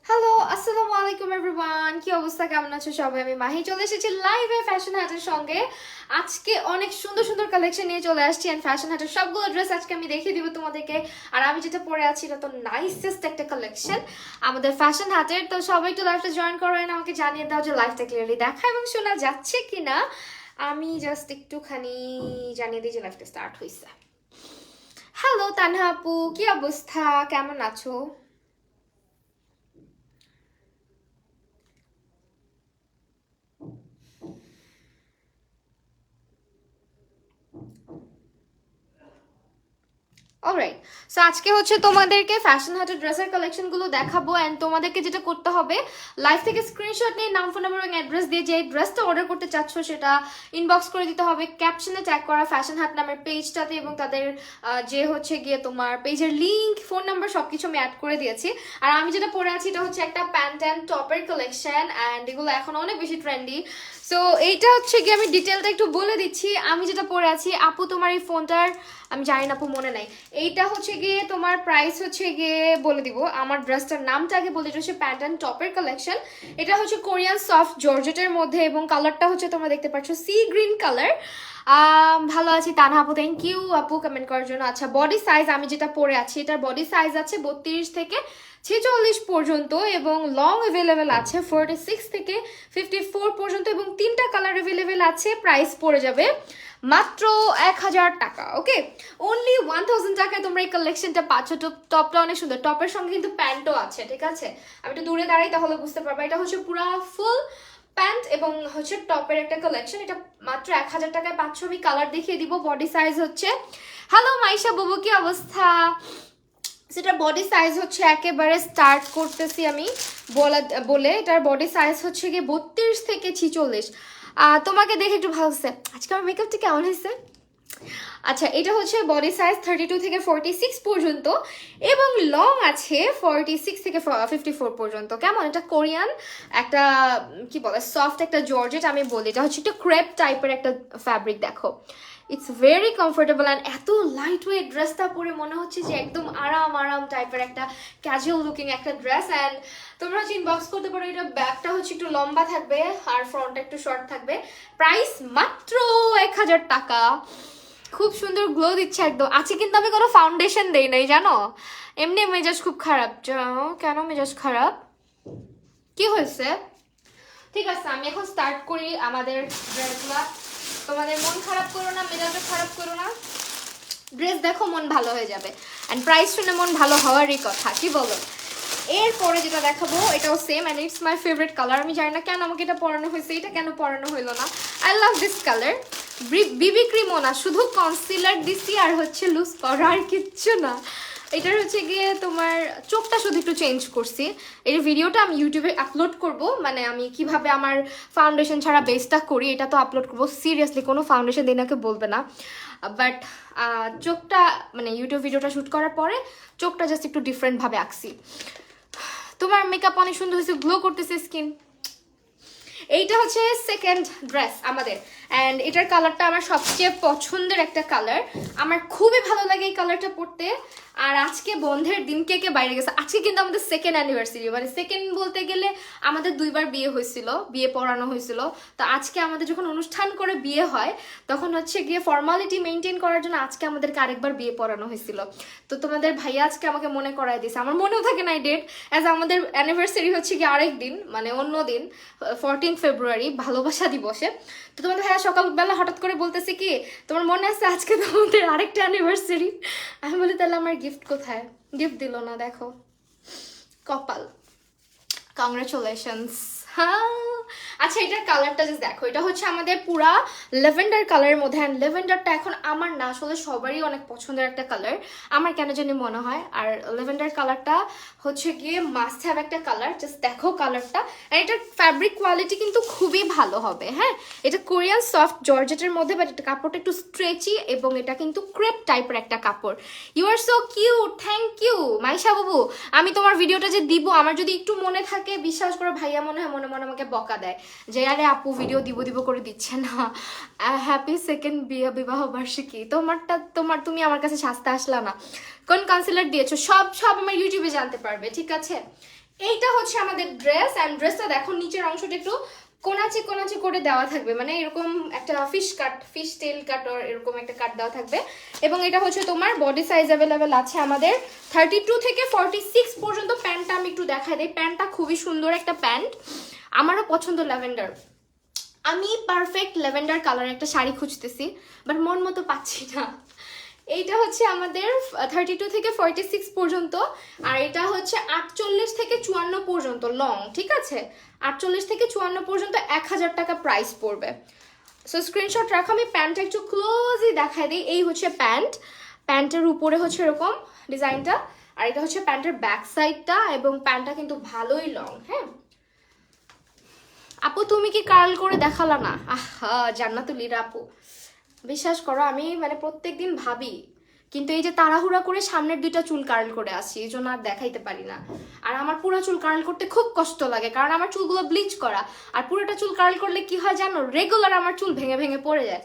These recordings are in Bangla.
হ্যালো, আসসালামু আলাইকুম এভরিওয়ান। কি অবস্থা, কেমন আছো সবাই? আমি মাহি চলে এসেছি লাইভে ফ্যাশন হাটের সঙ্গে। আজকে অনেক সুন্দর সুন্দর কালেকশন নিয়ে চলে আসছি এন্ড ফ্যাশন হাটের সবগুলো ড্রেস আজকে আমি দেখিয়ে দিব তোমাদেরকে। আর আমি যেটা পরে আছি এটা তো নাইসেস্ট একটা কালেকশন আমাদের ফ্যাশন হাটের। তো সবাই একটু লাইভটা জয়েন করো এন্ড আমাকে জানিয়ে দাও যে লাইভটা ক্লিয়ারলি দেখা এবং শোনা যাচ্ছে কিনা। আমি জাস্ট একটুখানি জানিয়ে দিই যে লাইভটা স্টার্ট হয়েছে। হ্যালো তানহা আপু, কি অবস্থা, কেমন আছো? অলরাইট, সো আজকে হচ্ছে তোমাদেরকে ফ্যাশন হাটের ড্রেসের কালেকশনগুলো দেখাবো এন্ড তোমাদেরকে যেটা করতে হবে লাইভ থেকে স্ক্রিনশট নিয়ে নাম, ফোন নাম্বার এবং অ্যাড্রেস দিয়ে যে ড্রেসটা অর্ডার করতে চাচ্ছ সেটা ইনবক্স করে দিতে হবে ক্যাপশনে ট্যাগ করা ফ্যাশন হাট নামের পেজটাতে, এবং তাদের যে হচ্ছে গিয়ে তোমার পেজের লিংক, ফোন নাম্বার সবকিছু আমি অ্যাড করে দিয়েছি। আর আমি যেটা পরে আছি এটা হচ্ছে একটা প্যান্ট অ্যান্ড টপের কালেকশন এন্ড এগুলো এখন অনেক বেশি ট্রেন্ডি। সো এইটা হচ্ছে গিয়ে আমি ডিটেলটা একটু বলে দিচ্ছি। আমি যেটা পরে আছি, আপু তোমার এই ফোনটার আমি জানি না আপু মনে নাই, এইটা হচ্ছে গিয়ে তোমার প্রাইস হচ্ছে গিয়ে বলে দিব। আমার ড্রেসটার নামটা আগে বলে, এটা হচ্ছে প্যান্ট অ্যান্ড টপের কালেকশন। এটা হচ্ছে কোরিয়ান সফট জর্জেটের মধ্যে এবং কালারটা হচ্ছে তোমরা দেখতে পাচ্ছ সি গ্রিন কালার। ভালো আছি তানহা আপু, থ্যাংক ইউ আপু কমেন্ট করার জন্য। আচ্ছা, বডি সাইজ আমি যেটা পরে আছি এটার বডি সাইজ আছে 32 থেকে 46 পর্যন্ত এবং লং অ্যাভেলেবেল আছে 46 থেকে 54 পর্যন্ত এবং তিনটা কালার অ্যাভেলেবেল আছে। প্রাইস পড়ে যাবে মাত্র 1000 টাকা। ওকে, অনলি 1000 টাকায় তোমরা এই কালেকশনটা পাচ্ছ। টপটা অনেক সুন্দর, টপের সঙ্গে কিন্তু প্যান্টও আছে, ঠিক আছে? আমি একটু দূরে দাঁড়াই তাহলে বুঝতে পারবো। এটা হচ্ছে পুরা ফুল প্যান্ট এবং হচ্ছে টপের একটা কালেকশন। এটা মাত্র 1000 টাকায় পাচ্ছ। আমি কালার দেখিয়ে দিব। বডি সাইজ হচ্ছে, হ্যালো মাইশা বুবু, কি অবস্থা? সেটা বডি সাইজ হচ্ছে, একেবারে স্টার্ট করতেছি আমি বলে এটার বডি সাইজ হচ্ছে গিয়ে 32 থেকে 46। তোমাকে দেখে একটু ভালো হচ্ছে আজকে আমার মেকআপটা কেমন হয়েছে? আচ্ছা, এটা হচ্ছে বডি সাইজ 32 থেকে 46 পর্যন্ত এবং লং আছে 46 থেকে 54 পর্যন্ত। কেমন? এটা কোরিয়ান একটা কি বলে সফট একটা জর্জেট আমি বলি। এটা হচ্ছে একটা ক্রেপ টাইপের একটা ফ্যাব্রিক। দেখো, ইটস ভেরি কমফোর্টেবল অ্যান্ড এত লাইট ওয়েট। ড্রেসটা পরে মনে হচ্ছে যে একদম আরাম আরাম টাইপের একটা ক্যাজুয়াল লুকিং একটা ড্রেস। অ্যান্ড তোমরা হচ্ছে ইনবক্স করতে পারো। এটা ব্যাকটা হচ্ছে একটু লম্বা থাকবে আর ফ্রন্টটা একটু শর্ট থাকবে। প্রাইস মাত্র 1000 টাকা। খুব সুন্দর গ্লো দিচ্ছে একদম। আছে কিন্তু আমি কোনো ফাউন্ডেশন দেই নাই জানো, এমনি মেজাজ খুব খারাপ। কেন মেজাজ খারাপ, কি হয়েছে? ঠিক আছে, আমি এখন স্টার্ট করি আমাদের ড্রেসগুলো। তোমাদের মন খারাপ করো না, মেজাজও খারাপ করো না। ড্রেস দেখো, মন ভালো হয়ে যাবে অ্যান্ড প্রাইস শুনে মন ভালো হওয়ারই কথা, কি বলো? এরপরে যেটা দেখাবো এটাও same and it's my favourite colour. আমি জানি না কেন আমাকে এটা পরানো হয়েছে, এটা কেন পরানো হইলো না। I love this colour. বিবি ক্রিমও না, শুধু কনসিলার দিছি আর হচ্ছে লুজ পাউডার, আর কিচ্ছু না। এটার হচ্ছে গিয়ে তোমার চোখটা শুধু একটু চেঞ্জ করছি। এই ভিডিওটা আমি ইউটিউবে আপলোড করব, মানে আমি কিভাবে আমার ফাউন্ডেশন ছাড়া বেসটা করি এটা তো আপলোড করবো। সিরিয়াসলি কোনো ফাউন্ডেশন দিই নাকে বলবে না, বাট চোখটা মানে ইউটিউব ভিডিওটা শ্যুট করার পরে চোখটা জাস্ট একটু ডিফারেন্টভাবে আঁকছি। তোমার মেকআপ অনেক সুন্দর হয়েছে, গ্লো করতেছে স্কিন। এইটা হচ্ছে সেকেন্ড ড্রেস আমাদের অ্যান্ড এটার কালারটা আমার সবচেয়ে পছন্দের একটা কালার। আমার খুবই ভালো লাগে এই কালারটা পরতে। আর আজকে বন্ধের দিন কে কে বাইরে গেছে? আজকে কিন্তু আমাদের সেকেন্ড অ্যানিভার্সারি, মানে সেকেন্ড বলতে গেলে আমাদের দুইবার বিয়ে হয়েছিল, বিয়ে পড়ানো হয়েছিল। তো আজকে আমাদের যখন অনুষ্ঠান করে বিয়ে হয় তখন হচ্ছে গিয়ে ফর্মালিটি মেনটেন করার জন্য আজকে আমাদেরকে আরেকবার বিয়ে পড়ানো হয়েছিল। তো তোমাদের ভাইয়া আজকে আমাকে মনে করায় দিয়েছে, আমার মনেও থাকে না এই ডেট, অ্যাজ আমাদের অ্যানিভার্সারি হচ্ছে গিয়ে আরেক দিন, মানে অন্য দিন 14 ফেব্রুয়ারি ভালোবাসা দিবসে। তো তোমাদের ভাইয়া সকালবেলা হঠাৎ করে বলতেছে কি, তোমার মনে আছে আজকে তোমাদের আরেকটা অ্যানিভার্সারি? আমি বলি তাহলে আমার গিফট কোথায়? গিফট দিল না, দেখো কপাল। কংগ্রাচুলেশনস। হ্যাঁ, আচ্ছা এটার কালারটা জাস্ট দেখো, এটা হচ্ছে আমাদের পুরা লেভেন্ডার কালারের মধ্যে। অ্যান্ড লেভেন্ডারটা এখন আমার না আসলে সবারই অনেক পছন্দের একটা কালার, আমার কেন জানি মনে হয়। আর লেভেন্ডার কালারটা হচ্ছে গিয়ে মাস্ট হ্যাভ একটা কালার। জাস্ট দেখো কালারটা। অ্যান্ড এটার ফ্যাব্রিক কোয়ালিটি কিন্তু খুবই ভালো হবে। হ্যাঁ, এটা কোরিয়ান সফট জর্জেটের মধ্যে, বাট এটা কাপড়টা একটু স্ট্রেচি এবং এটা কিন্তু ক্রেপ টাইপের একটা কাপড়। You are so cute, thank you Maisha বাবু। আমি তোমার ভিডিওটা যে দিব, আমার যদি একটু মনে থাকে, বিশ্বাস করো ভাইয়া মনে হয় মনে মনে আমাকে বকা দেয় যে আরে আপু ভিডিও দিব দিব করে দিচ্ছে না। হ্যাপি সেকেন্ড বিবাহ বার্ষিকী। তুমি আমার কাছে সাজতে আসলা না, কোন কনসিলার দিয়েছো, সব আমার ইউটিউবে জানতে পারবে, ঠিক আছে। এইটা হচ্ছে আমাদের ড্রেস, অ্যান্ড ড্রেসটা দেখো নিচের অংশটা একটু কোনাচে করে দেওয়া থাকবে, মানে এরকম একটা ফিশ টেল কাট এরকম একটা কাট দেওয়া থাকবে। এবং এটা হচ্ছে তোমার বডি সাইজ অ্যাভেলেবেল আছে আমাদের 32 থেকে 46 পর্যন্ত। প্যান্টটা আমি একটু দেখাই দিই, প্যান্টটা খুবই সুন্দর একটা প্যান্ট, আমারও পছন্দ ল্যাভেন্ডার। আমি পারফেক্ট ল্যাভেন্ডার কালার একটা শাড়ি খুঁজতেছি, বাট মন মতো পাচ্ছি না। এইটা হচ্ছে আমাদের 32 থেকে 46 পর্যন্ত, আর এটা হচ্ছে 48 থেকে 54 পর্যন্ত লং, ঠিক আছে। 48 থেকে 54 পর্যন্ত 1000 টাকা প্রাইস পড়বে। সো স্ক্রিনশট রাখো, আমি প্যান্টটা একটু ক্লোজলি দেখাই দিই। এই হচ্ছে প্যান্টের উপরে হচ্ছে এরকম ডিজাইনটা, আর এটা হচ্ছে প্যান্টের ব্যাক সাইডটা, এবং প্যান্টটা কিন্তু ভালোই লং। হ্যাঁ আপু তুমি কি কার্ল করে দেখালা না? আহা জান্নাতুলির আপু, বিশ্বাস করো আমি মানে প্রত্যেকদিন ভাবি, কিন্তু এই যে তাড়াহুড়া করে সামনের দুইটা চুল কার্ল করে আসি, এই জন্য আর দেখাইতে পারি না। আর আমার পুরো চুল কার্ল করতে খুব কষ্ট লাগে, কারণ আমার চুলগুলো ব্লিচ করা, আর পুরোটা চুল কার্ল করলে কি হয় জানো, রেগুলার আমার চুল ভেঙে পড়ে যায়।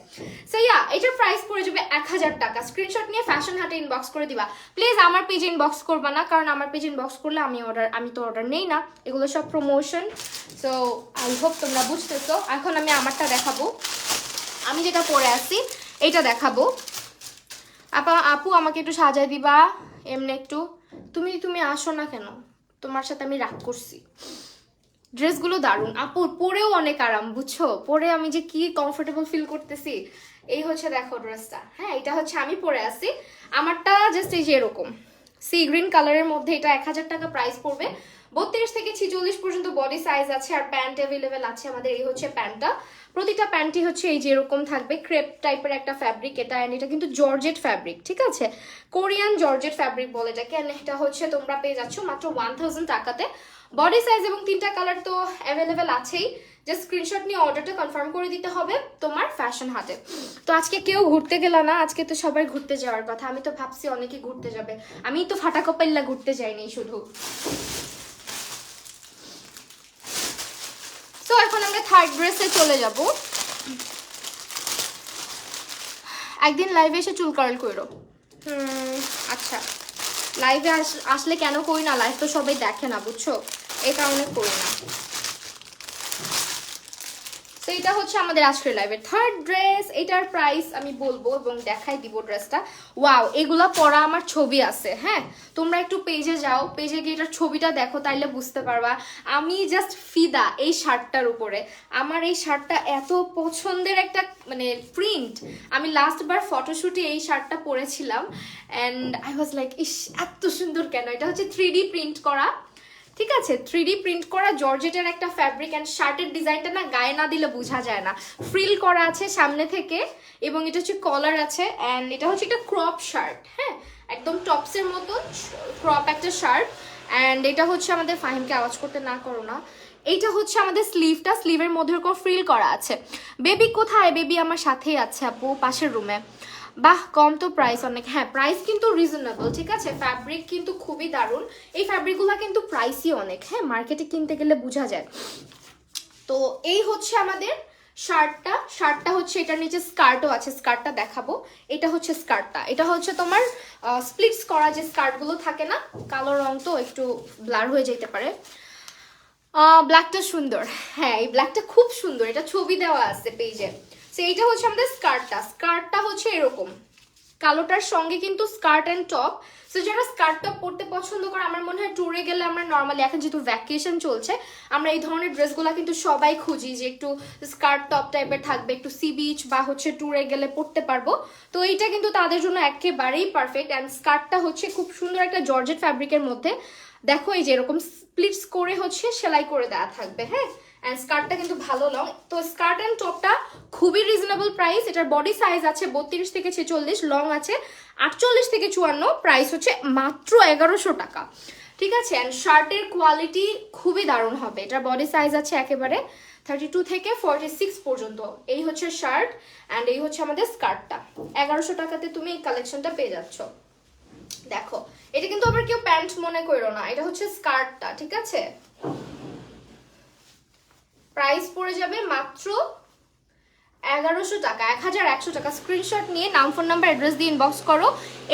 সো ইয়া, এটার প্রাইস পড়ে যাবে 1000 টাকা। স্ক্রিনশট নিয়ে ফ্যাশন হাটে ইনবক্স করে দিবা প্লিজ। আমার পেজে ইনবক্স করবা না, কারণ আমার পেজে ইনবক্স করলে আমি তো অর্ডার নেই না, এগুলো সব প্রমোশন। সো আই হোপ তোমরা বুঝতেছো। এখন আমি আমারটা দেখাবো, আমি যেটা পরে আসি এইটা দেখাবো। আপু আমাকে একটু সাজায় দিবা এমনি একটু। তুমি আসো না কেন, তোমার সাথে আমি রাগ করছি। ড্রেসগুলো দারুণ আপু, পরেও অনেক আরাম, বুঝছো, পরে আমি যে কি কমফোর্টেবল ফিল করতেছি। এই হচ্ছে দেখো ড্রেসটা, হ্যাঁ এটা হচ্ছে আমি পরে আসি, আমারটা জাস্ট এই যে এরকম সি গ্রিন কালারের মধ্যে। এটা 1000 টাকা প্রাইস পড়বে। 32 থেকে 46 পর্যন্ত বডি সাইজ আছে, আর প্যান্ট অ্যাভেলেবেল আছে আমাদের। এই হচ্ছে প্যান্টটা, প্রতিটা প্যান্টই হচ্ছে এই যে এরকম থাকবে, ক্রেপ টাইপের একটা ফ্যাব্রিক এটা, এন্ড এটা কিন্তু জর্জেট ফ্যাব্রিক, ঠিক আছে, কোরিয়ান জর্জেট ফ্যাব্রিক বলে এটাকে। এন্ড এটা হচ্ছে তোমরা পেয়ে যাচ্ছ মাত্র 1000 টাকাতে। বডি সাইজ এবং 3টা কালার তো অ্যাভেলেবেল আছেই, জাস্ট স্ক্রিনশট নিয়ে অর্ডারটা কনফার্ম করে দিতে হবে তোমার ফ্যাশন হাটে। তো আজকে কেউ ঘুরতে গেল না, আজকে তো সবাই ঘুরতে যাওয়ার কথা, আমি তো ভাবছি অনেকে ঘুরতে যাবে, আমি তো ফাটা কপাল্লা ঘুরতে যাইনি শুধু। তো এখন আমরা থার্ড ড্রেসে চলে যাব। একদিন লাইভে এসে চুল কার্ল করো। আচ্ছা, লাইভে আসলে কেন করি না, লাইভ তো সবাই দেখে না, বুঝছো, এই কারণে করি না। তো এটা হচ্ছে আমাদের আজকের লাইভের থার্ড ড্রেস। এটার প্রাইস আমি বলবো এবং দেখাই দিব ড্রেসটা। ওয়াও, এগুলা পরা আমার ছবি আছে, হ্যাঁ তোমরা একটু পেজে যাও, পেজে গিয়ে এটার ছবিটা দেখো, তাইলে বুঝতে পারবা আমি জাস্ট ফিদা এই শার্টটার উপরে। আমার এই শার্টটা এত পছন্দের একটা মানে প্রিন্ট, আমি লাস্টবার ফটোশুটে এই শার্টটা পরেছিলাম, অ্যান্ড আই ওয়াজ লাইক ইস এত সুন্দর কেন। এটা হচ্ছে 3D প্রিন্ট করা, ঠিক আছে, 3D প্রিন্ট করা জর্জেটের একটা ফ্যাব্রিক, অ্যান্ড শার্টের ডিজাইনটা না গায়ে না দিলে বোঝা যায় না। ফ্রিল করা আছে সামনে থেকে, এবং এটা হচ্ছে কলার আছে, অ্যান্ড এটা হচ্ছে একটা ক্রপ শার্ট, হ্যাঁ একদম টপসের মতন ক্রপ একটা শার্ট। অ্যান্ড এটা হচ্ছে আমাদের, ফাহিমকে আওয়াজ করতে না করো না, এইটা হচ্ছে আমাদের স্লিভটা, স্লিভের মধ্যে এরকম ফ্রিল করা আছে। বেবি কোথায়? বেবি আমার সাথেই আছে আপু, পাশের রুমে। বাহ, কম তো প্রাইস অনেক। হ্যাঁ প্রাইস কিন্তু রিজনেবল, ঠিক আছে, ফ্যাব্রিক কিন্তু খুবই দারুণ। এই ফ্যাব্রিকগুলো কিন্তু প্রাইসই অনেক, হ্যাঁ মার্কেটে কিনতে গেলে বোঝা যায়। তো এই হচ্ছে আমাদের শার্টটা হচ্ছে, এটার নিচে স্কার্টও আছে, স্কার্টটা দেখাবো। এটা হচ্ছে স্কার্টটা, এটা হচ্ছে তোমার স্প্লিটস করা যে স্কার্টগুলো থাকে না, কালো রং তো একটু ব্লার হয়ে যেতে পারে। ব্ল্যাকটা সুন্দর, হ্যাঁ এই ব্ল্যাকটা খুব সুন্দর, এটা ছবি দেওয়া আছে পেজে। তো এইটা হচ্ছে আমাদের স্কার্টটা হচ্ছে এরকম, কালোটার সঙ্গে কিন্তু স্কার্ট অ্যান্ড টপ। সো যারা স্কার্ট টপ পরতে পছন্দ করে, আমার মনে হয় ট্যুরে গেলে আমরা নর্মালি, এখন যেহেতু ভ্যাকেশন চলছে, আমরা এই ধরনের ড্রেসগুলো কিন্তু সবাই খুঁজি, যে একটু স্কার্ট টপ টাইপের থাকবে, একটু সি বিচ বা হচ্ছে ট্যুরে গেলে পরতে পারবো। তো এইটা কিন্তু তাদের জন্য একেবারেই পারফেক্ট। অ্যান্ড স্কার্টটা হচ্ছে খুব সুন্দর একটা জর্জেট ফ্যাব্রিকের মধ্যে, দেখো এই যে এরকম স্প্লিটস করে হচ্ছে সেলাই করে দেওয়া থাকবে, হ্যাঁ অ্যান্ড স্কার্টটা কিন্তু ভালো লং। তো স্কার্ট অ্যান্ড টপটা খুবই রিজনেবল প্রাইস। এটার বডি সাইজ আছে 32 থেকে 46, লং আছে 48 থেকে 54, প্রাইস হচ্ছে মাত্র 1100 টাকা, ঠিক আছে। অ্যান্ড শার্টের কোয়ালিটি খুবই দারুণ হবে। এটার বডি সাইজ আছে একেবারে 32 থেকে 46 পর্যন্ত। এই হচ্ছে শার্ট, অ্যান্ড এই হচ্ছে আমাদের স্কার্টটা। 1100 টাকাতে তুমি এই কালেকশনটা পেয়ে যাচ্ছ। দেখো এটা কিন্তু আবার কেউ প্যান্ট মনে করো না, এটা হচ্ছে স্কার্টটা, ঠিক আছে। প্রাইস পড়ে যাবে মাত্র 1100 টাকা, 1100 টাকা। স্ক্রিনশট নিয়ে নাম, ফোন নাম্বার, অ্যাড্রেস দিয়ে ইনবক্স করো।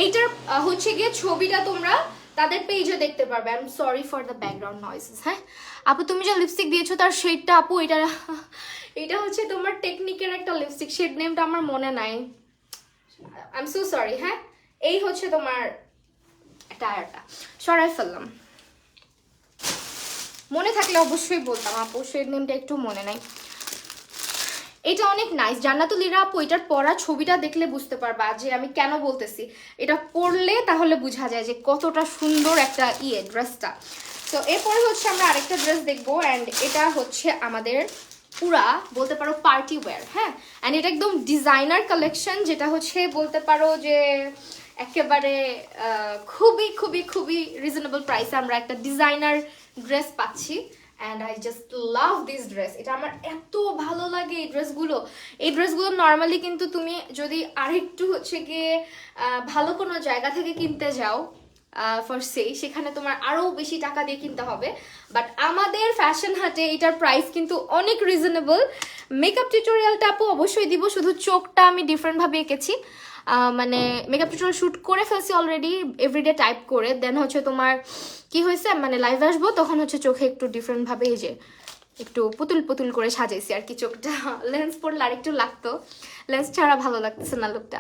এইটার হচ্ছে গিয়ে ছবিটা তোমরা তাদের পেজে দেখতে পারবে। I am sorry for the background নয়েসেস। হ্যাঁ আপু, তুমি যে লিপস্টিক দিয়েছো তার শেডটা আপু, এটা হচ্ছে তোমার টেকনিকের একটা লিপস্টিক, শেড নেমটা আমার মনে নাই, আই এম সো সরি। হ্যাঁ এই হচ্ছে তোমার টায়ারটা, সরাই ফেললাম। মনে থাকলে অবশ্যই বলতাম আপু, শেড নেমটা একটু মনে নাই। এটা অনেক নাইস জান্নাতুল ইরা আপু, এটার পরা ছবিটা দেখলে বুঝতে পারবা যে আমি কেন বলতেছি। এটা পরলে তাহলে বোঝা যায় যে কতটা সুন্দর একটা ড্রেসটা। তো এরপরে হচ্ছে আমরা আরেকটা ড্রেস দেখবো, অ্যান্ড এটা হচ্ছে আমাদের পুরা বলতে পারো পার্টি ওয়্যার। হ্যাঁ অ্যান্ড এটা একদম ডিজাইনার কালেকশন, যেটা হচ্ছে বলতে পারো যে একেবারে খুবই খুবই খুবই রিজনেবল প্রাইসে আমরা একটা ডিজাইনার ড্রেস পাচ্ছি। And I just love this dress. এটা আমার এত ভালো লাগে এই ড্রেসগুলো। এই ড্রেসগুলো নর্মালি কিন্তু তুমি যদি আরেকটু হচ্ছে গিয়ে ভালো কোনো জায়গা থেকে কিনতে যাও ফর সে, সেখানে তোমার আরও বেশি টাকা দিয়ে কিনতে হবে। বাট আমাদের ফ্যাশন হাটে এটার প্রাইস কিন্তু অনেক রিজনেবল। মেকআপ টিউটোরিয়ালটা আপু অবশ্যই দিব, শুধু চোখটা আমি ডিফারেন্টভাবে এঁকেছি। মানে মেকআপ টিউটোরিয়াল শ্যুট করে ফেলছি অলরেডি, এভরিডে টাইপ করে। দেন হচ্ছে তোমার কি হয়েছে, মানে লাইভে আসবো তখন হচ্ছে চোখে একটু ডিফারেন্টভাবে এই যে একটু পুতুল পুতুল করে সাজাইছি আর কি চোখটা। লেন্স পরলে আর একটু লাগতো, লেন্স ছাড়া ভালো লাগতেছে না লুকটা।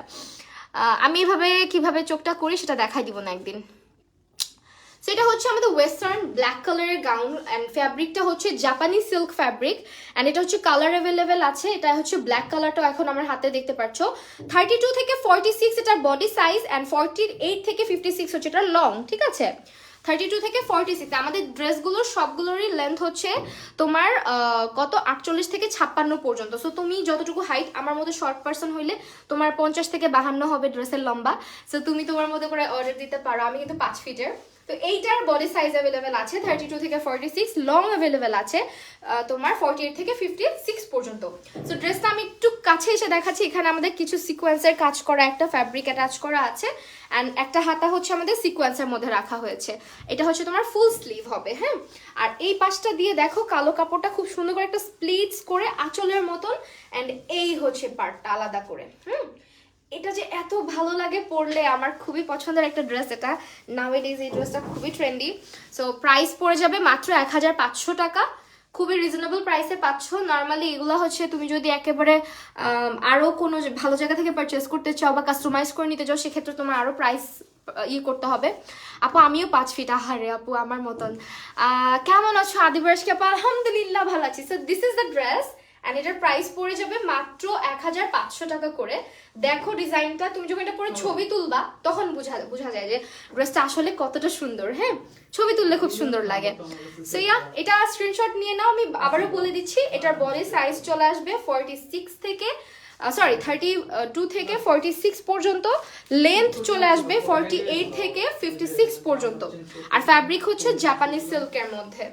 আমি এভাবে কিভাবে চোখটা করি সেটা দেখাই দিব না একদিন। সেটা হচ্ছে আমাদের ওয়েস্টার্ন ব্ল্যাক কালারের গাউন, অ্যান্ড ফ্যাব্রিকটা হচ্ছে জাপানি সিল্ক ফ্যাব্রিক, অ্যান্ড এটা হচ্ছে কালার অ্যাভেলেবেল আছে। এটা হচ্ছে ব্ল্যাক কালারটাও এখন আমার হাতে দেখতে পাচ্ছ। 32 থেকে 46 এটার বডি সাইজ, অ্যান্ড 48 থেকে 56 হচ্ছে এটা লং। ঠিক আছে, 32 থেকে 46। আমাদের ড্রেসগুলোর সবগুলোরই লেন্থ হচ্ছে তোমার কত 48 থেকে 56 পর্যন্ত। সো তুমি যতটুকু হাইট, আমার মধ্যে শর্ট পার্সন হইলে তোমার 50 থেকে 52 হবে ড্রেসের লম্বা। সো তুমি তোমার মতো করে অর্ডার দিতে পারো। আমি কিন্তু 5 ফিটের। তো এইটার বডি সাইজ অ্যাভেলেবেল আছে 32 থেকে 46, লং অ্যাভেলেবেল আছে তোমার 48 থেকে 56 পর্যন্ত। সো ড্রেসটা আমি একটু কাছে এসে দেখাচ্ছি। এখানে আমাদের কিছু সিকোয়েন্সের কাজ করা একটা ফ্যাব্রিক অ্যাটাচ করা আছে, অ্যান্ড একটা হাতা হচ্ছে আমাদের সিকোয়েন্সের মধ্যে রাখা হয়েছে। এটা হচ্ছে তোমার ফুল স্লিভ হবে। হ্যাঁ আর এই পাশটা দিয়ে দেখো কালো কাপড়টা খুব সুন্দর করে একটা স্প্লিটস করে আঁচলের মতন, অ্যান্ড এই হচ্ছে পার্টটা আলাদা করে। এটা যে এত ভালো লাগে পরলে, আমার খুবই পছন্দের একটা ড্রেস এটা। নাওয়েডেজ এই ড্রেসটা খুবই ট্রেন্ডি। সো প্রাইস পড়ে যাবে মাত্র 1500 টাকা, খুবই রিজনেবল প্রাইসে পাচ্ছ। নর্মালি এগুলো হচ্ছে তুমি যদি একেবারে আরও কোনো ভালো জায়গা থেকে পারচেস করতে চাও বা কাস্টমাইজ করে নিতে চাও, সেক্ষেত্রে তোমার আরও প্রাইস করতে হবে। আপু আমিও 5 ফিট, আহারে আপু আমার মতন। কেমন আছো আদিবাসী আপু? আলহামদুলিল্লাহ ভালো আছি। So this is the dress, and এটার প্রাইস পড়ে যাবে মাত্র 1500 টাকা করে। দেখো ডিজাইনটা, তুমি যখন এটা পরে ছবি তুলবা তখন বোঝা যায় যে ড্রেসটা আসলে কতটা সুন্দর। হ্যাঁ ছবি তুললে খুব সুন্দর লাগে। সো এটা স্ক্রিনশট নিয়ে নাও। আমি আবারও বলে দিচ্ছি, এটার বডি সাইজ চলে আসবে 46 থেকে 32 থেকে 46 পর্যন্ত, লেন্থ চলে আসবে 48 থেকে 56 পর্যন্ত, আর ফ্যাব্রিক হচ্ছে জাপানি সিল্কের মধ্যে।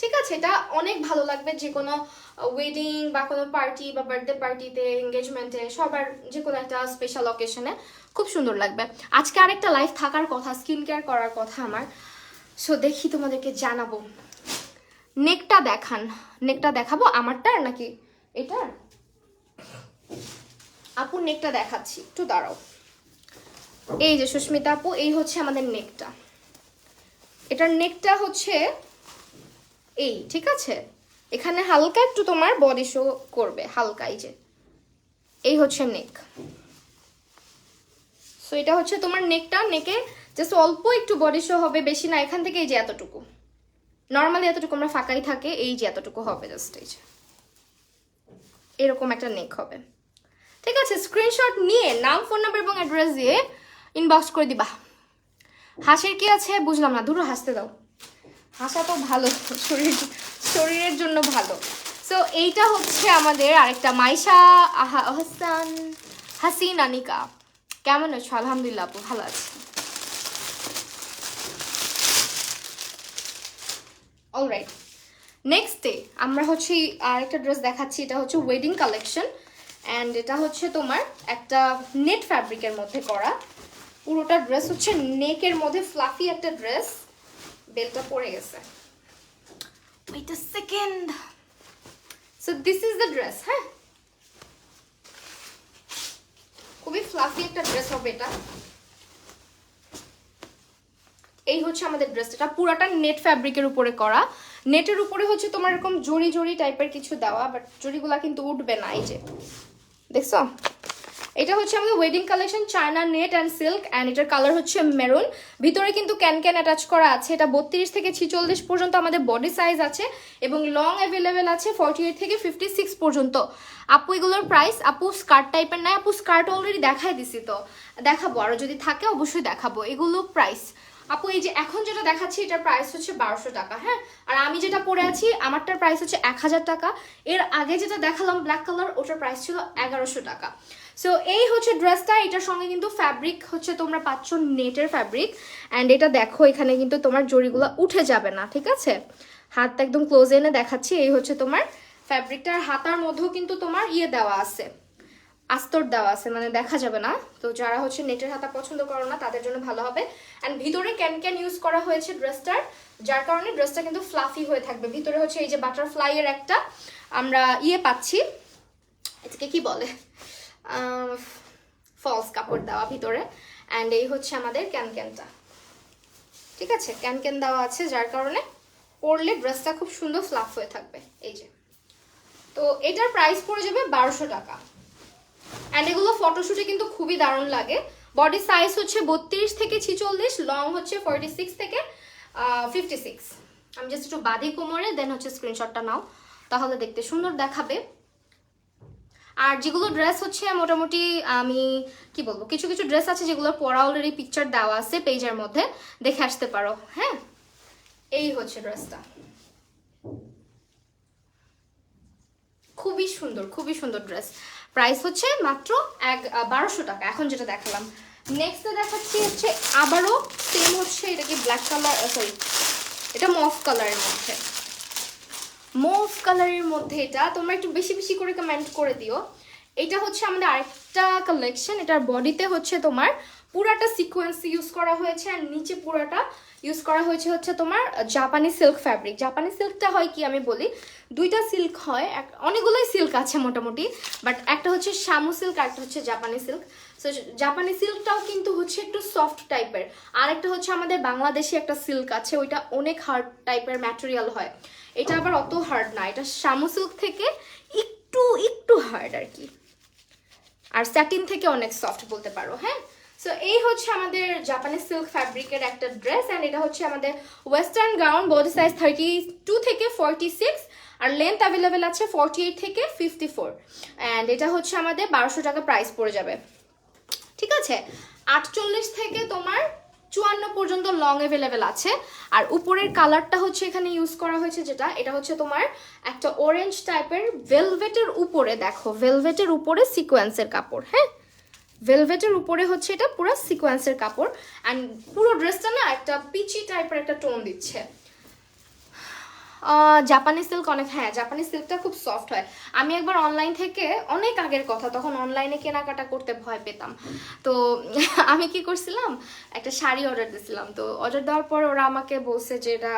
ঠিক আছে, এটা অনেক ভালো লাগবে যে কোনো ওয়েডিং বা কোনো পার্টি বা বার্থডে পার্টিতে, এঙ্গেজমেন্টে, সবার যে কোনো একটা স্পেশাল অকেশনে খুব সুন্দর লাগবে। আজকে আরেকটা লাইভ থাকার কথা, স্কিন কেয়ার করার কথা আমার। সো দেখি তোমাদেরকে জানাবো। নেকটা দেখান, নেকটা দেখাবো আমারটার নাকি এটার? আপু নেকটা দেখাচ্ছি, একটু দাঁড়াও। এই যে সুস্মিতা আপু, এই হচ্ছে আমাদের নেকটা। এটার নেকটা হচ্ছে এই, ঠিক আছে, এখানে হালকা একটু তোমার বডি শো করবে, হালকা। এই যে এই হচ্ছে নেক। সো এটা হচ্ছে তোমার নেকটা, নেকে জাস্ট অল্প একটু বডি শো হবে, বেশি না। এখান থেকে এই যে এতটুকু, নর্মালি এতটুকু আমরা ফাঁকাই থাকে, এই যে এতটুকু হবে জাস্ট, এই যে এরকম একটা নেক হবে। ঠিক আছে, স্ক্রিনশট নিয়ে নাম, ফোন নাম্বার এবং অ্যাড্রেস দিয়ে ইনবক্স করে দিবা। হাসির কি আছে বুঝলাম না, দূরে হাসতে দাও। হাসা তো ভালো, শরীরের জন্য ভালো। সো এইটা হচ্ছে আমাদের আরেকটা মাইশা হাসিন আনিকা। কেমন আছো? আলহামদুলিল্লাহ আপু ভালো আছি। অলরাইট, নেক্সট ডে আমরা হচ্ছে আরেকটা ড্রেস দেখাচ্ছি। এটা হচ্ছে ওয়েডিং কালেকশন, অ্যান্ড এটা হচ্ছে তোমার একটা নেট ফ্যাব্রিকের মধ্যে করা। পুরোটা ড্রেস হচ্ছে নেকের মধ্যে ফ্লাফি একটা ড্রেস, বেলটা পড়ে গেছে। Wait a second. So this is the dress. হ্যাঁ, খুবই ফ্লাফি একটা ড্রেস হবে এটা। এই হচ্ছে আমাদের ড্রেস, এটা পুরাটা নেট ফ্যাব্রিকের উপরে করা। নেটের উপরে হচ্ছে তোমার এরকম জড়ি জড়ি টাইপের কিছু দেওয়া, বাট জড়িগুলা কিন্তু উঠবে না। এই যে দেখছো, এটা হচ্ছে আমাদের wedding collection, China net and silk, and এটার কালার হচ্ছে মেরুন। ভিতরে কিন্তু ক্যান ক্যান অ্যাটাচ করা আছে। এটা 32 থেকে 46 পর্যন্ত আমাদের বডি সাইজ আছে, এবং লং অ্যাভেলেবেল আছে 48 থেকে 56 পর্যন্ত। আপু এগুলোর প্রাইস, আপু স্কার্ট টাইপের নাই, আপু স্কার্ট অলরেডি দেখাই দিছি, তো দেখাবো আরো যদি থাকে অবশ্যই দেখাবো। এগুলো প্রাইস আপু এই যে এখন যেটা দেখাচ্ছি এটার প্রাইস হচ্ছে 1200 টাকা। হ্যাঁ, আর আমি যেটা পরে আছি আমারটার প্রাইস হচ্ছে 1000 টাকা। এর আগে যেটা দেখালাম ব্ল্যাক কালার, ওটার প্রাইস ছিল 1100 টাকা। সো এই হচ্ছে ড্রেসটা। এটার সঙ্গে কিন্তু ফ্যাব্রিক হচ্ছে তোমরা পাচ্ছ নেটের ফ্যাব্রিক, অ্যান্ড এটা দেখো এখানে কিন্তু তোমার জড়িগুলো উঠে যাবে না, ঠিক আছে। হাতটা একদম ক্লোজ এনে দেখাচ্ছি। এই হচ্ছে তোমার ফ্যাব্রিকটার, হাতার মধ্যেও কিন্তু তোমার ইয়ে দেওয়া আছে, আস্তর দেওয়া আছে, মানে দেখা যাবে না। তো যারা হচ্ছে নেটের হাতা পছন্দ করো না তাদের জন্য ভালো হবে। অ্যান্ড ভিতরে ক্যান ক্যান ইউজ করা হয়েছে ড্রেসটার, যার কারণে ড্রেসটা কিন্তু ফ্লাফি হয়ে থাকবে। ভিতরে হচ্ছে এই যে বাটারফ্লাই এর একটা আমরা ইয়ে পাচ্ছি, এটাকে কি বলে, ফলস কাপড় দেওয়া ভিতরে। অ্যান্ড এই হচ্ছে আমাদের ক্যান ক্যানটা, ঠিক আছে, ক্যান ক্যান দেওয়া আছে, যার কারণে পরলে ড্রেসটা খুব সুন্দর ফ্লাফ হয়ে থাকবে। এই যে, তো এটার প্রাইস পড়ে যাবে 1200 টাকা। অ্যান্ড এগুলো ফটোশুটে কিন্তু খুবই দারুণ লাগে। বডি সাইজ হচ্ছে 32 থেকে 46, লং হচ্ছে 46 থেকে 56। আমি জাস্ট একটু বাঁধি কোমরে, দেন হচ্ছে স্ক্রিনশটটা নাও, তাহলে দেখতে সুন্দর দেখাবে। আর যেগুলো ড্রেস হচ্ছে মোটামুটি আমি কি বলবো, কিছু কিছু ড্রেস আছে যেগুলো পরা অলরেডি পিকচার দেওয়া আছে পেজের মধ্যে, দেখে আসতে পারো। হ্যাঁ, এই হচ্ছে ড্রেসটা, খুবই সুন্দর, খুবই সুন্দর ড্রেস। প্রাইস হচ্ছে মাত্র 1200 টাকা। এখন যেটা দেখালাম, নেক্সট দেখাচ্ছি হচ্ছে আবারও সেম হচ্ছে, এটা কি ব্ল্যাক কালার, সরি এটা মফ কালারের মধ্যে, মফ কালারের মধ্যে। এটা তোমরা একটু বেশি বেশি করে কমেন্ট করে দিও। এটা হচ্ছে আমাদের আরেকটা কালেকশন। এটার বডিতে হচ্ছে তোমার পুরাটা সিকোয়েন্স ইউজ করা হয়েছে, আর নিচে পুরাটা ইউজ করা হয়েছে হচ্ছে তোমার জাপানি সিল্ক ফ্যাব্রিক। জাপানি সিল্কটা হয় কি আমি বলি, দুইটা সিল্ক হয়, অনেকগুলোই সিল্ক আছে মোটামুটি, বাট একটা হচ্ছে শামু সিল্ক আর একটা হচ্ছে জাপানি সিল্ক। সো জাপানি সিল্কটাও কিন্তু হচ্ছে একটু সফট টাইপের, আর একটা হচ্ছে আমাদের বাংলাদেশি একটা সিল্ক আছে, ওইটা অনেক হার্ড টাইপের ম্যাটেরিয়াল হয়। এটা আবার অত হার্ড না, এটা শামু সিল্ক থেকে একটু একটু হার্ড আর কি, আর স্যাটিন থেকে অনেক সফট বলতে পারো। হ্যাঁ, সো এই হচ্ছে আমাদের জাপানি সিল্ক ফ্যাব্রিকের একটা ড্রেস, অ্যান্ড এটা হচ্ছে আমাদের ওয়েস্টার্ন গাউন, বডি সাইজ 32 থেকে 46, আর লেন্থ অ্যাভেলেবেল আছে 48 থেকে 54, অ্যান্ড এটা হচ্ছে আমাদের 1200 টাকা প্রাইস পড়ে যাবে, ঠিক আছে। 48 থেকে তোমার 54 পর্যন্ত লং অ্যাভেলেবেল আছে। আর উপরের কালারটা হচ্ছে এখানে ইউজ করা হয়েছে যেটা, এটা হচ্ছে তোমার একটা অরেঞ্জ টাইপের ভেলভেটের উপরে, দেখো ভেলভেটের উপরে সিকোয়েন্সের কাপড়। হ্যাঁ, ভেলভেটের উপরে হচ্ছে এটা পুরো সিকোয়েন্সের কাপড়, অ্যান্ড পুরো ড্রেসটা না একটা পিচি টাইপের একটা টোন দিচ্ছে। জাপানি সিল্ক অনেক, হ্যাঁ জাপানি সিল্কটা খুব সফট হয়। আমি একবার অনলাইন থেকে, অনেক আগের কথা, তখন অনলাইনে কেনাকাটা করতে ভয় পেতাম, তো আমি কি করছিলাম, একটা শাড়ি অর্ডার দিয়েছিলাম। তো অর্ডার দেওয়ার পর ওরা আমাকে বলছে যে এটা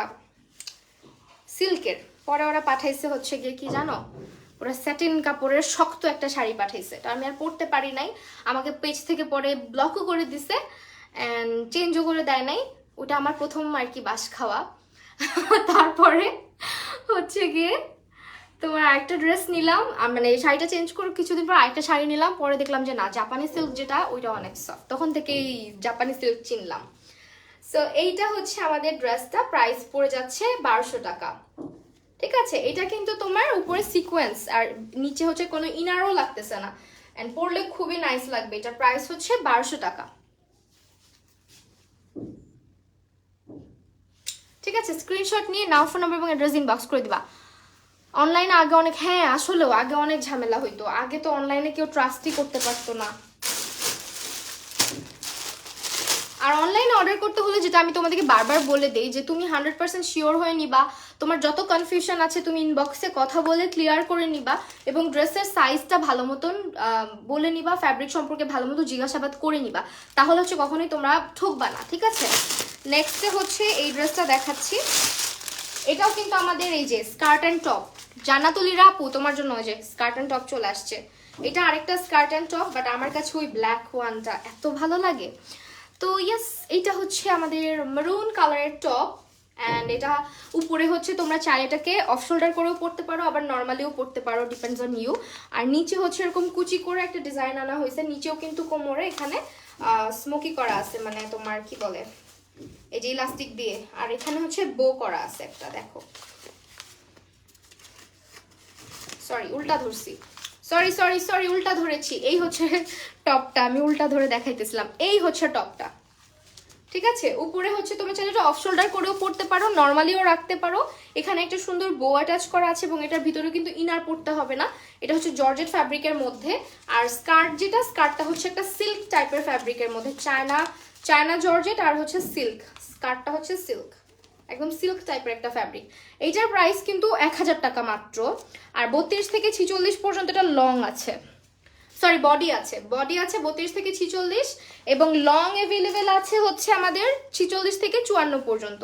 সিল্কের, পরে ওরা পাঠাইছে হচ্ছে গিয়ে কি জানো, ওরা স্যাটিন কাপড়ের শক্ত একটা শাড়ি পাঠাইছে, এটা আমি আর পরতে পারি নাই। আমাকে পেজ থেকে পরে ব্লকও করে দিছে, অ্যান্ড চেঞ্জও করে দেয় নাই। ওটা আমার প্রথম আর কি বাস খাওয়া। তারপরে হচ্ছে গিয়ে তোমার আরেকটা ড্রেস নিলাম, মানে এই শাড়িটা চেঞ্জ করে কিছুদিন পর আরেকটা শাড়ি নিলাম, পরে দেখলাম যে না, জাপানি সিল্ক যেটা ওইটা অনেক সফট, তখন থেকেই জাপানি সিল্ক চিনলাম। সো এইটা হচ্ছে আমাদের ড্রেসটা, প্রাইস পড়ে যাচ্ছে 1200 টাকা, ঠিক আছে। এটা কিন্তু তোমার উপরে সিকোয়েন্স আর নিচে হচ্ছে কোনো ইনারও লাগতেছে না, এন্ড পরলে খুবই নাইস লাগবে। এটার প্রাইস হচ্ছে 1200 টাকা, ঠিক আছে। স্ক্রিনশট নিয়ে নাও ফোন নাম্বার এবং অ্যাড্রেস ইনবক্স করে দিবা। অনলাইনে আগে অনেক, হ্যাঁ আসলেও আগে অনেক ঝামেলা হইতো, আগে তো অনলাইনে কেউ ট্রাস্টই করতে পারতো না। আর অনলাইনে অর্ডার করতে হলে যেটা আমি তোমাদেরকে বারবার বলে দেই, যে তুমি 100% শিওর হয়ে নিবা, তোমার যত কনফিউশন আছে তুমি ইনবক্সে কথা বলে ক্লিয়ার করে নিবা, এবং ড্রেসের সাইজটা ভালো মতন বলে নিবা, ফ্যাব্রিক সম্পর্কে ভালো মতো জিজ্ঞাসাবাদ করে নিবা, তাহলে হচ্ছে কখনোই তোমরা ঠকবা না, ঠিক আছে। নেক্সটে হচ্ছে এই ড্রেসটা দেখাচ্ছি, এটাও কিন্তু আমাদের এই যে স্কার্ট অ্যান্ড টপ, জান্নাতুলিরা আপু তোমার জন্য ওই যে স্কার্ট অ্যান্ড টপ চলে আসছে। এটা আরেকটা স্কার্ট অ্যান্ড টপ, বাট আমার কাছে ওই ব্ল্যাক ওয়ানটা এত ভালো লাগে। তো ইয়েস, এইটা হচ্ছে আমাদের মেরুন কালারের টপ, অ্যান্ড এটা উপরে হচ্ছে তোমরা চাইলে এটাকে অফ শোল্ডার করেও পরতে পারো, আবার নর্মালিও পরতে পারো, ডিপেন্ডস অন ইউ। আর নিচে হচ্ছে এরকম কুচি করে একটা ডিজাইন আনা হয়েছে, নিচেও কিন্তু কোমরে এখানে স্মোকি করা আছে, মানে তোমার কি বলে এই যে ইলাস্টিক দিয়ে, আর এখানে হচ্ছে বো করা আছে একটা, দেখো সরি উল্টা ধরছি, সরি সরি সরি উল্টা ধরেছি। এই হচ্ছে টপটা, আমি উল্টা ধরে দেখাইতেছিলাম, এই হচ্ছে টপটা, ঠিক আছে। উপরে হচ্ছে তোমরা চাইলে এটা অফ শোল্ডার করেও পরতে পারো, নর্মালিও রাখতে পারো। এখানে একটা সুন্দর বো অ্যাটাচ করা আছে এবং এটার ভিতরে কিন্তু ইনার পরতে হবে না। এটা হচ্ছে জর্জেট ফ্যাব্রিকের মধ্যে। আর স্কার্ট যেটা, স্কার্টটা হচ্ছে একটা সিল্ক টাইপের ফ্যাব্রিকের মধ্যে, চায়না জর্জেট আর হচ্ছে সিল্ক, স্কার্টটা হচ্ছে সিল্ক, একদম সিল্ক টাইপের একটা ফ্যাব্রিক। এইটার প্রাইস কিন্তু 1000 টাকা মাত্র। আর 32 থেকে 46 পর্যন্ত এটা লং আছে, সরি বডি আছে 32 থেকে 46, এবং লং অ্যাভেলেবেল আছে হচ্ছে আমাদের 46 থেকে 54 পর্যন্ত।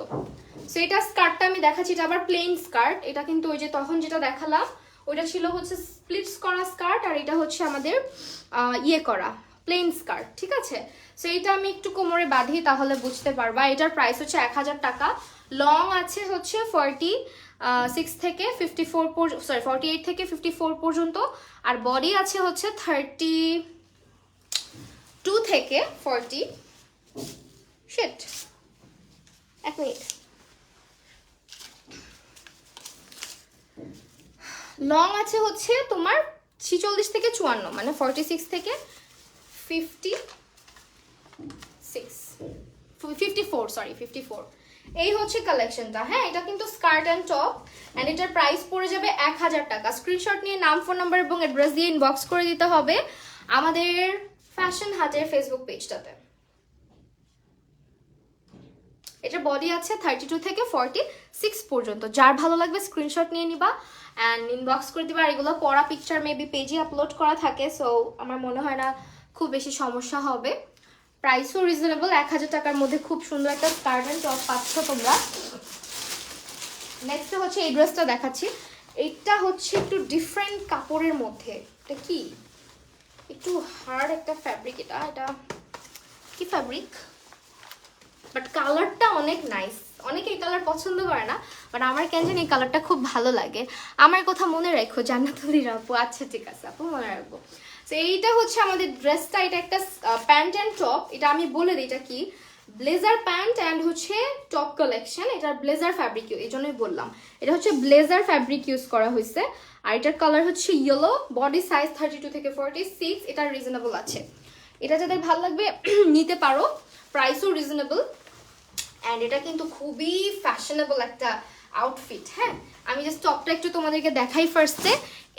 সো এটা স্কার্টটা আমি দেখাচ্ছি, এটা আবার প্লেন স্কার্ট। এটা কিন্তু ওই যে তখন যেটা দেখালাম ওইটা ছিল হচ্ছে স্প্লিটস করা স্কার্ট, আর এটা হচ্ছে আমাদের ইয়ে করা প্লেন স্কার্ট, ঠিক আছে। সো এটা আমি একটু কোমরে বাঁধি তাহলে বুঝতে পারবা। এটার প্রাইস হচ্ছে 1000 টাকা। লং আছে হচ্ছে 46 থেকে 54 সরি 48 থেকে 54 পর্যন্ত, আর বডি আছে হচ্ছে 32 থেকে 40 শিট এক মিনিট, লং আছে হচ্ছে তোমার 46 থেকে 54, মানে 46 থেকে 54 সরি 54। এই হচ্ছে কালেকশনটা। হ্যাঁ, এটা কিন্তু স্কার্ট অ্যান্ড টপ, অ্যান্ড এটার প্রাইস পড়ে যাবে 1000 টাকা। স্ক্রিনশট নিয়ে নাম, ফোন নাম্বার এবং অ্যাড্রেস দিয়ে ইনবক্স করে দিতে হবে আমাদের ফ্যাশন হাটের ফেসবুক পেজটাতে। এটার বডি আছে 32 থেকে 46 পর্যন্ত। যার ভালো লাগবে স্ক্রিনশট নিয়ে নিবা অ্যান্ড ইনবক্স করে দিবা। আর এগুলো পড়া পিকচার মেবি পেজে আপলোড করা থাকে, সো আমার মনে হয় না খুব বেশি সমস্যা হবে। প্রাইসও রিজনেবল, 1000 টাকার মধ্যে খুব সুন্দর একটা স্কার্ট অ্যান্ড টপ পাচ্ছ তোমরা। নেক্সট হচ্ছে এই ড্রেসটা দেখাচ্ছি। এইটা হচ্ছে একটু ডিফারেন্ট কাপড়ের মধ্যে, এটা কি একটু হার্ড একটা ফ্যাব্রিক, এটা কি ফ্যাব্রিক, বাট কালারটা অনেক নাইস। অনেকে এই কালার পছন্দ করে না, বাট আমার কেন জানি এই কালারটা খুব ভালো লাগে। আমার কথা মনে রাখো জান্নাতুলির আপু, আচ্ছা ঠিক আছে আপু মনে রাখবো। তো এইটা হচ্ছে আমাদের ড্রেসটা, এটা একটা প্যান্ট অ্যান্ড টপ। এটা আমি বলে দিই এটা কি, ব্লেজার প্যান্ট অ্যান্ড হচ্ছে টপ কালেকশন। এটা ব্লেজার ফ্যাব্রিক, এই জন্যই বললাম এটা হচ্ছে ব্লেজার ফ্যাব্রিক ইউজ করা হয়েছে। আর এটার কালার হচ্ছে ইয়েলো, বডি সাইজ 32 থেকে 46, এটা রিজনেবল আছে। এটা যাদের ভালো লাগবে নিতে পারো, প্রাইসও রিজনেবল, অ্যান্ড এটা কিন্তু খুবই ফ্যাশনেবল একটা আউটফিট। হ্যাঁ, আমি জাস্ট টপটা একটু তোমাদেরকে দেখাই ফার্স্টে।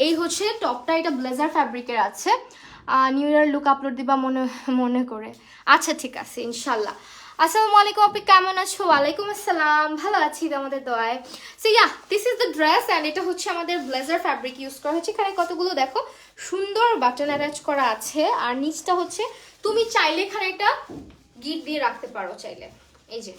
এই হচ্ছে টপটা, এটা ব্লেজার ফ্যাব্রিকের আছে। নিউ ইয়ার লুক আপলোড দিবা মনে করে, আচ্ছা ঠিক আছে ইনশাল্লাহ। আসসালামু আলাইকুম আপনি কেমন আছো? ওয়ালাইকুম আসসালাম, ভালো আছি আমাদের দোয়ায়। So yeah, this is the dress, and এটা হচ্ছে আমাদের ব্লেজার ফ্যাব্রিক ইউজ করা হচ্ছে। এখানে কতগুলো দেখো সুন্দর বাটন অ্যাটাচ করা আছে, আর নিচটা হচ্ছে তুমি চাইলে এখানে একটা গিট দিয়ে রাখতে পারো, চাইলে এই যে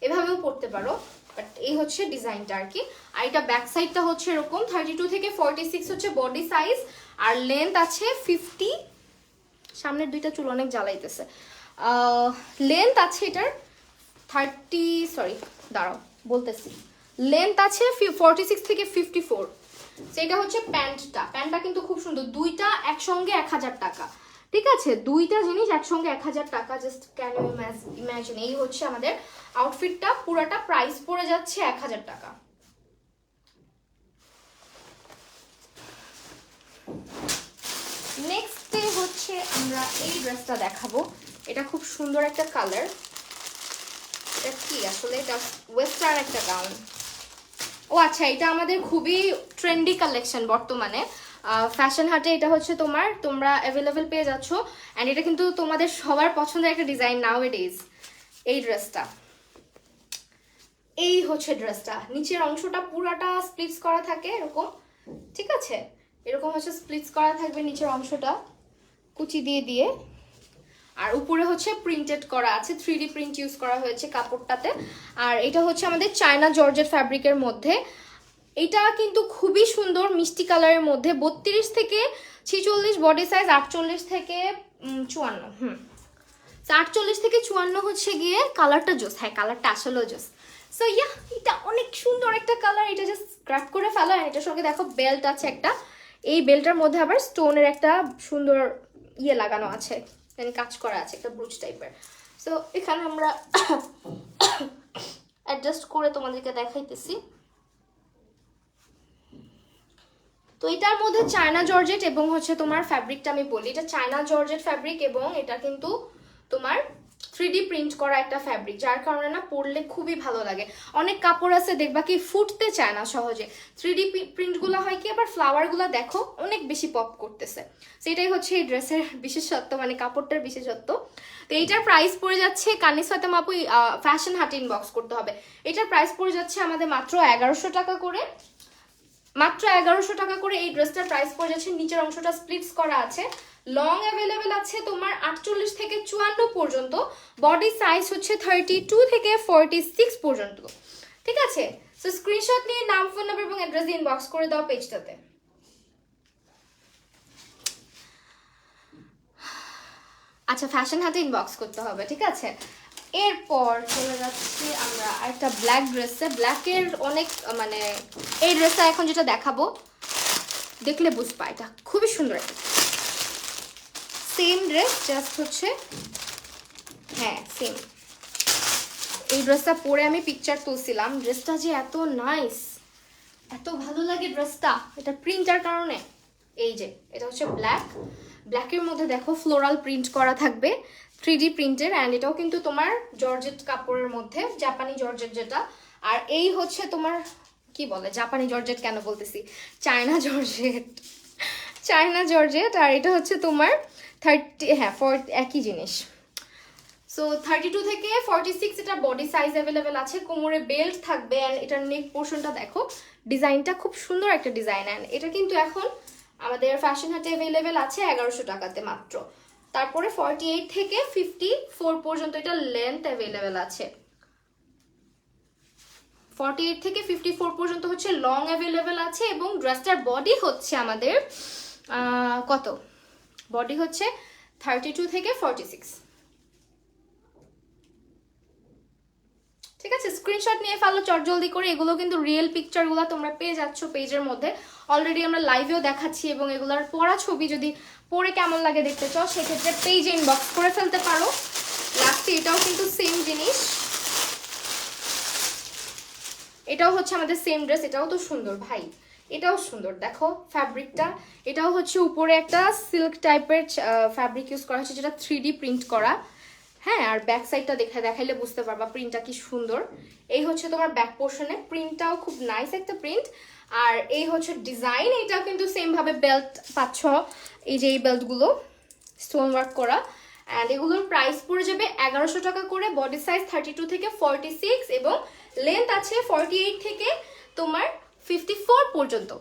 এভাবেও পড়তে পারো, বাট এই হচ্ছে ডিজাইনটা আর কি। আর এটা ব্যাক সাইডটা হচ্ছে এরকম 32 থেকে 46 হচ্ছে বডি সাইজ, আর লেন্থ আছে 50, সামনের দুইটা চুল অনেক জ্বালাইতেছে। লেন্থ আছে এটার 30, সরি দাঁড়াও বলতেছি, লেন্থ আছে 46 থেকে 54। সেটা হচ্ছে প্যান্টটা কিন্তু খুব সুন্দর, দুইটা একসঙ্গে 1000 টাকা, ঠিক আছে। দুইটা জিনিস একসঙ্গে 1000 টাকা, জাস্ট ক্যান ইউ ইমাজিন। এই হচ্ছে আমাদের আউটফিটটা, পুরাটা প্রাইস পড়ে যাচ্ছে 1000 টাকা। নেক্সট হচ্ছে আমরা এই ড্রেসটা দেখাবো। এটা খুব সুন্দর একটা কালার, এটা কি আসলে, এটা ওয়েস্টার্ন একটা গাউন। ও আচ্ছা, এটা আমাদের খুবই ট্রেন্ডি কালেকশন বর্তমানে ফ্যাশন হাটে। এটা হচ্ছে তোমরা অ্যাভেলেবেল পেয়ে যাচ্ছ, অ্যান্ড এটা কিন্তু তোমাদের সবার পছন্দের একটা ডিজাইন নাও ইট ইজ। এই ড্রেসটা, এই হচ্ছে ড্রেসটা, নিচের অংশটা পুরাটা স্প্লিটস করা থাকে এরকম, ঠিক আছে। এরকম হচ্ছে স্প্লিটস করা থাকবে নিচের অংশটা কুচি দিয়ে দিয়ে, আর উপরে হচ্ছে প্রিন্টেড করা আছে, 3D প্রিন্ট ইউজ করা হয়েছে কাপড়টাতে। আর এটা হচ্ছে আমাদের চায়না জর্জেট ফ্যাব্রিকের মধ্যে। এটা কিন্তু খুবই সুন্দর মিষ্টি কালারের মধ্যে, 32 থেকে 46 বডি সাইজ, 48 থেকে 54। 48 থেকে 54 হচ্ছে গিয়ে কালারটা জোস। হ্যাঁ, কালারটা আসলেও জোস। সো ইয়া, এটা অনেক সুন্দর একটা কালার। এটা জাস্ট গ্র্যাব করে ফেলো। এটার সঙ্গে দেখো বেল্ট আছে একটা, এই বেল্টের মধ্যে আবার স্টোনের একটা সুন্দর ইয়ে লাগানো আছে, মানে কাজ করা আছে, একটা ব্রুচ টাইপের। সো এখানে আমরা অ্যাডজাস্ট করে তোমাদেরকে দেখাইতেছি। তো এটার মধ্যে চায়না জর্জেট এবং হচ্ছে তোমার ফ্যাব্রিকটা আমি বলি, এটা চায়না জর্জেট ফ্যাব্রিক এবং এটা কিন্তু তোমার 3D প্রিন্ট করা একটা ফ্যাব্রিক, যার কারণে না পরলে খুবই ভালো লাগে। অনেক কাপড় আছে দেখবা কি ফুটতে চায় না সহজে, 3D প্রিন্টগুলো হয় কি আবার ফ্লাওয়ারগুলো দেখো অনেক বেশি পপ করতেছে। সেটাই হচ্ছে এই ড্রেসের বিশেষত্ব, মানে কাপড়টার বিশেষত্ব। তো এইটার প্রাইস পড়ে যাচ্ছে, কানিস ফাতেমা আপু ফ্যাশন হাট ইনবক্স করতে হবে। এটার প্রাইস পড়ে যাচ্ছে আমাদের মাত্র 1100 টাকা করে, মাত্র 1100 টাকা করে। এই ড্রেসটার প্রাইস পড়ে যাচ্ছে, নিচের অংশটা স্প্লিটস করা আছে, লং অ্যাভেলেবেল আছে তোমার 48 থেকে 54 পর্যন্ত, বডি সাইজ হচ্ছে 32 থেকে 46 পর্যন্ত, ঠিক আছে? সো স্ক্রিনশট নিয়ে নাম, ফোন নাম্বার এবং অ্যাড্রেস দিয়ে ইনবক্স করে দাও পেজটাতে। আচ্ছা, ফ্যাশন হাটে ইনবক্স করতে হবে, ঠিক আছে? এরপর চলে যাচ্ছি আমরা একটা ব্ল্যাক ড্রেসে। ব্ল্যাকের অনেক মানে এই ড্রেসটা এখন যেটা দেখাবো দেখলে বুঝবা, এটা খুবই সুন্দর একটা সেম ড্রেস, জাস্ট হচ্ছে হ্যাঁ সেম। এই ড্রেসটা পরে আমি পিকচার তুলছিলাম, ড্রেসটা যে এত নাইস, এত ভালো লাগে ড্রেসটা, এটা প্রিন্টার কারণে। এই যে এটা হচ্ছে ব্ল্যাক, ব্ল্যাকের মধ্যে দেখো ফ্লোরাল প্রিন্ট করা থাকবে, 3D প্রিন্টের। অ্যান্ড এটাও কিন্তু তোমার জর্জেট কাপড়ের মধ্যে, জাপানি জর্জেট যেটা। আর এই হচ্ছে তোমার কি বলে, জাপানি জর্জেট কেন বলতেছি, চায়না জর্জেট, চায়না জর্জেট। আর এটা হচ্ছে তোমার 30, হ্যাঁ 40, একই জিনিস। সো 32 থেকে 46 এটা বডি সাইজ অ্যাভেলেবেল আছে, কোমরে বেল্ট থাকবে। অ্যান্ড এটার নেক পোর্শনটা দেখো, ডিজাইনটা খুব সুন্দর একটা ডিজাইন। অ্যান্ড এটা কিন্তু এখন আমাদের ফ্যাশন হাটে অ্যাভেলেবেল আছে 1100 টাকাতে মাত্র। তারপরে 48 থেকে 54 পর্যন্ত এটা লেন্থ অ্যাভেলেবেল আছে, 48 থেকে 54 পর্যন্ত হচ্ছে লং অ্যাভেলেবেল আছে। এবং ড্রেসটার বডি হচ্ছে আমাদের কত, বডি হচ্ছে 32 থেকে 46, ঠিক আছে? স্ক্রিনশট নিয়ে ফেলো চটজলদি করে। এগুলো কিন্তু রিয়েল পিকচারগুলো তোমরা পেয়ে যাচ্ছ পেজের মধ্যে, অলরেডি আমরা লাইভেও দেখাচ্ছি। এবং এগুলার পড়া ছবি যদি পরে কেমন লাগে দেখতে চাও, সেক্ষেত্রে পেজে ইনবক্স করে ফেলতে পারো। লাস্টে এটাও কিন্তু সেম জিনিস, এটাও হচ্ছে আমাদের সেম ড্রেস, এটাও তো সুন্দর ভাই, এটাও সুন্দর দেখো ফ্যাব্রিকটা। এটাও হচ্ছে উপরে একটা সিল্ক টাইপের ফ্যাব্রিক ইউজ করা হচ্ছে, যেটা 3D প্রিন্ট করা। হ্যাঁ, আর ব্যাক সাইডটা দেখাইলে বুঝতে পারবা প্রিন্টটা কি সুন্দর। এই হচ্ছে তোমার ব্যাক পোর্শনে, প্রিন্টটাও খুব নাইস একটা প্রিন্ট। আর এই হচ্ছে ডিজাইন, এটাও কিন্তু সেম ভাবে বেল্ট পাচ্ছ, এই যে এই বেল্টগুলো স্টোন ওয়ার্ক করা। অ্যান্ড এগুলোর প্রাইস পড়ে যাবে 1100 টাকা করে, বডি সাইজ 32 থেকে 46 এবং লেন্থ আছে 48 থেকে তোমার 54 পর্যন্ত।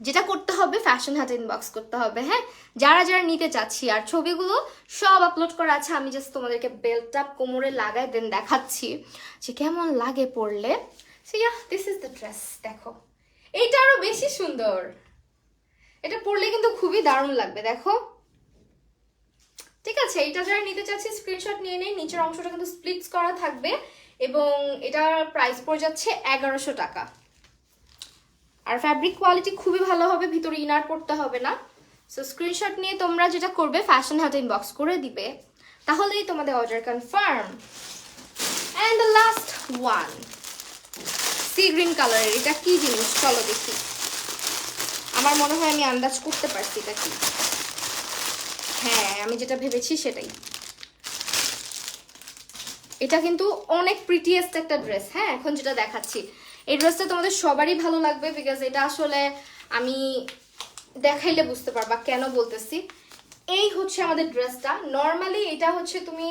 যেটা করতে হবে ফ্যাশন হাট ইনবক্স করতে হবে, হ্যাঁ, যারা যারা নিতে চাচ্ছি। আর ছবিগুলো সব আপলোড করা আছে, আমি জাস্ট তোমাদেরকে বেল্টটা কোমরে লাগাই দেন দেখাচ্ছি যে কেমন লাগে পরলে। So yeah, this is the dress. দেখো এইটা আরো বেশি সুন্দর, এটা পরলে কিন্তু খুবই দারুণ লাগবে, দেখো, ঠিক আছে? এটা যারা নিতে চাচ্ছি স্ক্রিনশট নিয়ে নেই, নিচের অংশটা কিন্তু স্প্লিটস করা থাকবে এবং এটার প্রাইস পড়ে যাচ্ছে 1100 টাকা। আর ফ্যাব্রিক কোয়ালিটি খুবই ভালো হবে, ভিতরে ইনার পড়তে হবে না। সো স্ক্রিনশট নিয়ে তোমরা যেটা করবে ফ্যাশন হাটে ইনবক্স করে দিবে, তাহলেই তোমাদের order confirm. And the last one, sea green কালারের, এটা কি জিনিস চলো দেখি। আমার মনে হয় আমি আন্দাজ করতে পারছি এটা কি। হ্যাঁ, আমি যেটা ভেবেছি সেটাই। এটা কিন্তু অনেক প্রিটিয়েস্ট একটা ড্রেস। হ্যাঁ, এখন যেটা দেখাচ্ছি এই ড্রেসটা তোমাদের সবারই ভালো লাগবে, বিকজ এটা আসলে আমি দেখাইলে বুঝতে পারবা কেন বলতেছি। এই হচ্ছে আমাদের ড্রেসটা। নর্মালি এটা হচ্ছে তুমি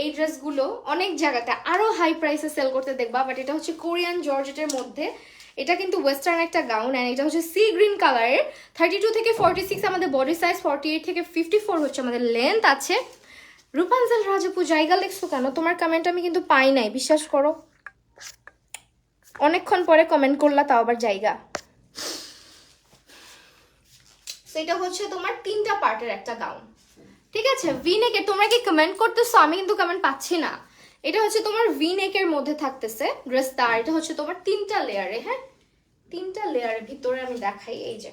এই ড্রেসগুলো অনেক জায়গাতে আরো হাই প্রাইসে সেল করতে দেখবা, বাট এটা হচ্ছে কোরিয়ান জর্জেটের মধ্যে। এটা কিন্তু ওয়েস্টার্ন একটা গাউন। অ্যান্ড এটা হচ্ছে সি গ্রিন কালারের, 32 থেকে 46 আমাদের বডি সাইজ, 48 থেকে 54 হচ্ছে আমাদের লেন্থ আছে। রূপাঞ্জল রাজপু জায়গা লিখছো কেন? তোমার কমেন্ট আমি কিন্তু পাই নাই, বিশ্বাস করো। অনেকক্ষণ পরে কমেন্ট করলা, তাও আবার জায়গা। সেটা হচ্ছে তোমার 3টা পার্টের একটা গাউন, ঠিক আছে? ভি নেকের। তোমরা কি কমেন্ট করতেছো? আমি কিন্তু কমেন্ট পাচ্ছি না। এটা হচ্ছে তোমার ভি নেকের মধ্যে থাকতেছে ড্রেসটা। আর এটা হচ্ছে তোমার 3টা লেয়ারে, হ্যাঁ 3টা লেয়ারের ভিতরে আমি দেখাই। এই যে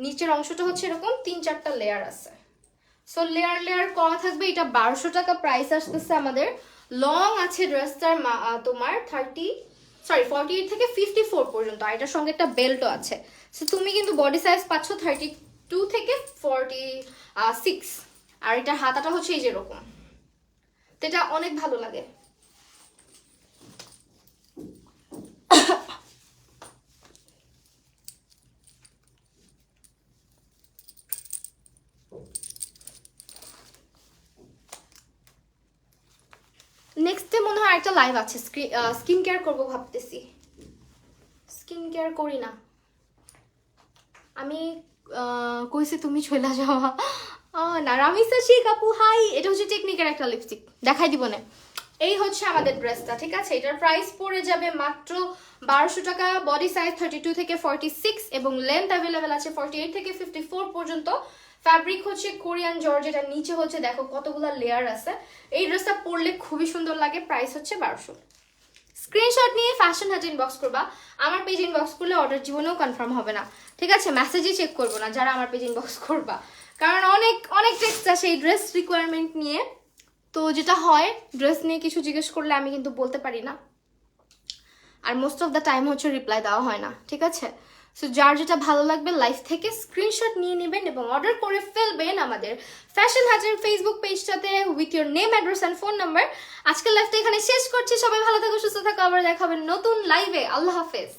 নিচের অংশটা হচ্ছে এরকম 3-4টা লেয়ার আছে। সো লেয়ার লেয়ার করা থাকবে। এটা 1200 টাকা প্রাইস আসতেছে আমাদের। লং আছে ড্রেসটার তোমার 48 থেকে 54 পর্যন্ত। আর এটার সঙ্গে একটা বেল্টও আছে। সো তুমি কিন্তু বডি সাইজ পাচ্ছ 32 থেকে 46। আর এটার হাতাটা হচ্ছে এই যেরকম, তো এটা অনেক ভালো লাগে। নেক্সট ডে মনে হয় একটা লাইভ আছে, স্কিন কেয়ার করবো ভাবতেছি। স্কিন কেয়ার করি না আমি, কইছি তুমি চলে যাওয়া। না রামিসা শেখ আপু হাই। এটা হচ্ছে টেকনিকের একটা লিপস্টিক, দেখাই দিব না। এই হচ্ছে আমাদের ড্রেসটা, ঠিক আছে? এটার প্রাইস পড়ে যাবে মাত্র 1200 টাকা। বডি সাইজ 32 থেকে 46 এবং লেন্থ অ্যাভেলেবেল আছে 48 থেকে 54 পর্যন্ত। ফ্যাব্রিক হচ্ছে কোরিয়ান জর্জেট। আর নিচে হচ্ছে দেখো কতগুলো লেয়ার আছে। এই ড্রেসটা পরলে খুবই সুন্দর লাগে। প্রাইস হচ্ছে 1200। স্ক্রিনশট নিয়ে ফ্যাশন হাট ইনবক্স করবা। আমার পেজ ইনবক্স করলে অর্ডার জীবনেও কনফার্ম হবে না, ঠিক আছে? মেসেজই চেক করবো না যারা আমার পেজ ইনবক্স করবা, কারণ অনেক অনেক টেক্সট আসে এই ড্রেস রিকোয়ারমেন্ট নিয়ে। তো যেটা হয়, ড্রেস নিয়ে কিছু জিজ্ঞেস করলে আমি কিন্তু বলতে পারি না, আর মোস্ট অফ দ্য টাইম হচ্ছে রিপ্লাই দেওয়া হয় না, ঠিক আছে? সো যার যেটা ভালো লাগবে লাইভ থেকে স্ক্রিনশট নিয়ে নেবেন এবং অর্ডার করে ফেলবেন আমাদের ফ্যাশন হাটের ফেসবুক পেজটাতে with your name, address and phone number. আজকের লাইভটা এখানে শেষ করছি। সবাই ভালো থাকো, সুস্থ থাকো। আবার দেখা হবে নতুন লাইভে। আল্লাহ হাফেজ।